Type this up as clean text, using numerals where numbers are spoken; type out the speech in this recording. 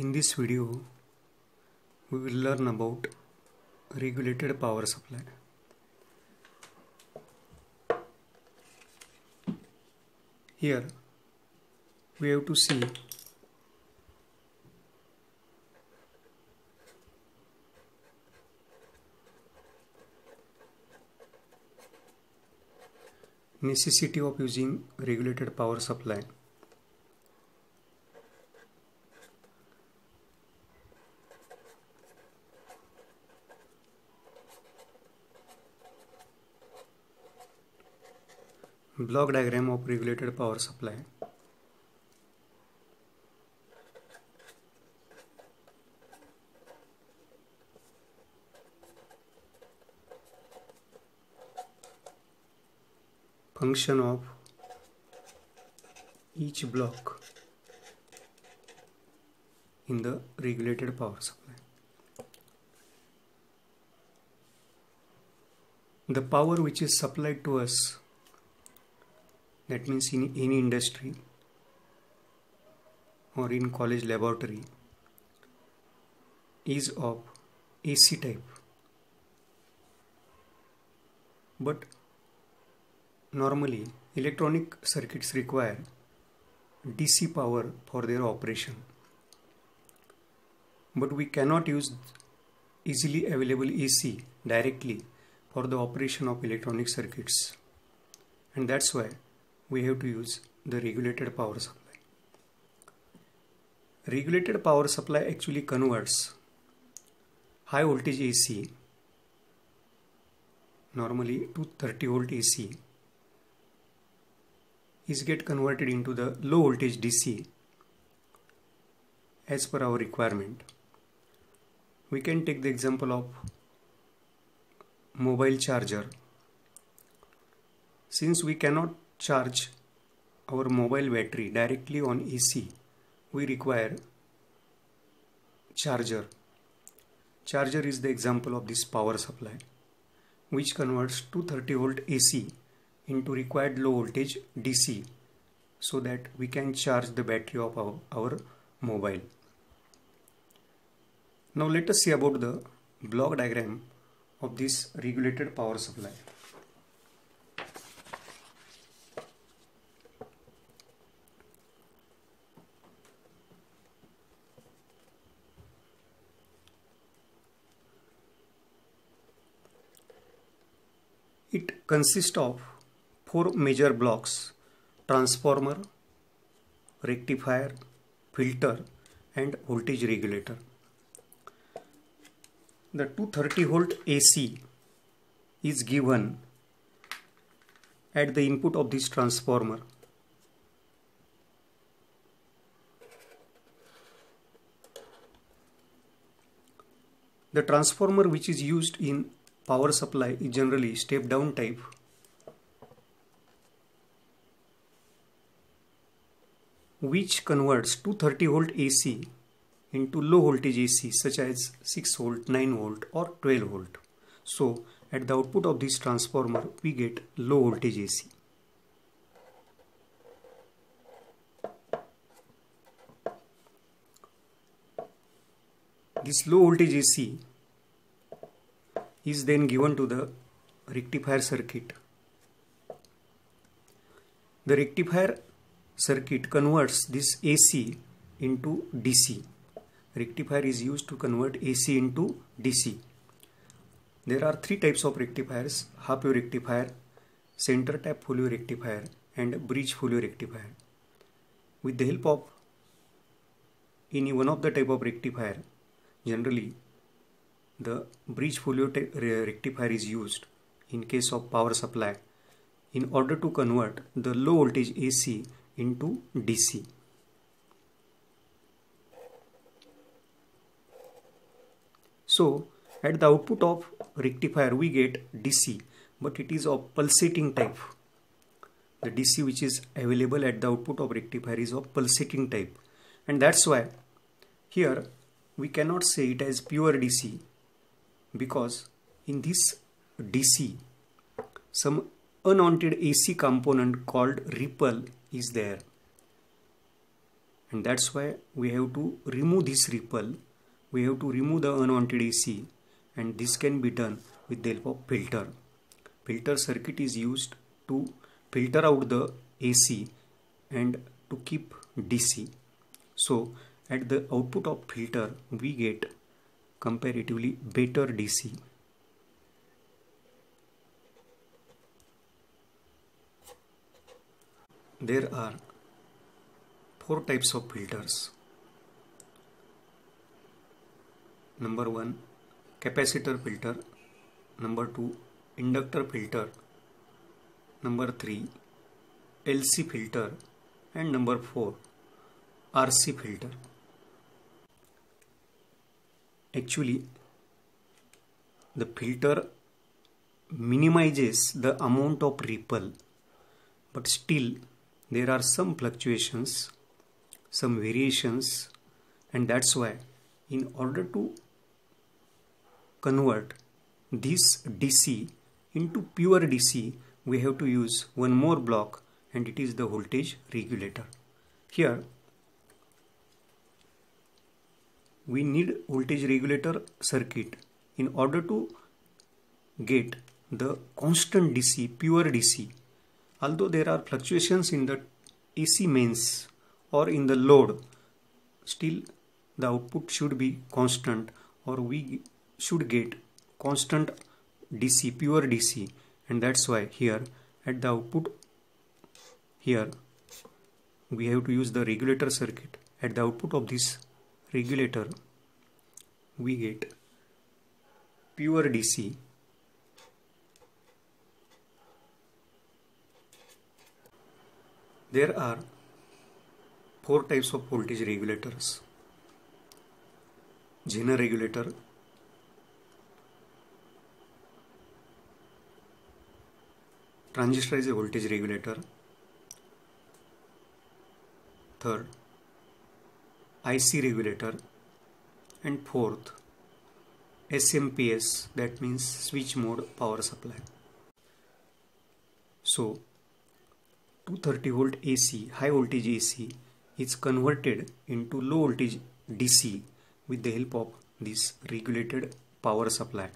In this video, we will learn about regulated power supply. Here, we have to see necessity of using regulated power supply. Block diagram of regulated power supply. Function of each block in the regulated power supply. The power which is supplied to us, that means in any industry or in college laboratory, is of AC type. But normally electronic circuits require DC power for their operation. But we cannot use easily available AC directly for the operation of electronic circuits. And that's why we have to use the regulated power supply. Regulated power supply actually converts high voltage AC, normally 230 volt AC, is get converted into the low voltage DC as per our requirement. We can take the example of mobile charger. Since we cannot charge our mobile battery directly on AC, we require charger. Charger is the example of this power supply, which converts 230 volt AC into required low voltage DC so that we can charge the battery of our mobile. Now let us see about the block diagram of this regulated power supply. It consists of 4 major blocks: transformer, rectifier, filter and voltage regulator. The 230 volt AC is given at the input of this transformer. The transformer which is used in power supply is generally step down type, which converts 230 volt AC into low voltage AC such as 6 volt, 9 volt or 12 volt. So at the output of this transformer we get low voltage AC. This low voltage AC is then given to the rectifier circuit. The rectifier circuit converts this AC into DC. Rectifier is used to convert AC into DC. There are 3 types of rectifiers: half wave rectifier, center tap full wave rectifier and bridge full wave rectifier. With the help of any one of the type of rectifier, generally the bridge full wave rectifier is used in case of power supply in order to convert the low voltage AC into DC. So at the output of rectifier we get DC, but it is of pulsating type. The DC which is available at the output of rectifier is of pulsating type, and that's why here we cannot say it as pure DC, because in this DC some unwanted AC component called ripple is there, and that's why we have to remove this ripple. We have to remove the unwanted AC, and this can be done with the help of filter. Filter circuit is used to filter out the AC and to keep DC. So at the output of filter we get comparatively better DC. There are 4 types of filters. Number 1, capacitor filter. Number 2, inductor filter. Number 3, LC filter. And number 4, RC filter. Actually, the filter minimizes the amount of ripple, but still there are some fluctuations, some variations, and that's why in order to convert this DC into pure DC, we have to use one more block, and it is the voltage regulator. Here we need voltage regulator circuit in order to get the constant DC, pure DC. Although there are fluctuations in the AC mains or in the load, still the output should be constant, or we should get constant DC, pure DC, and that's why here at the output, here we have to use the regulator circuit. At the output of this regulator we get pure DC. There are 4 types of voltage regulators: Zener regulator, transistor is a voltage regulator, third IC regulator, and fourth SMPS, that means switch mode power supply. So 230 volt AC, high voltage AC, is converted into low voltage DC with the help of this regulated power supply.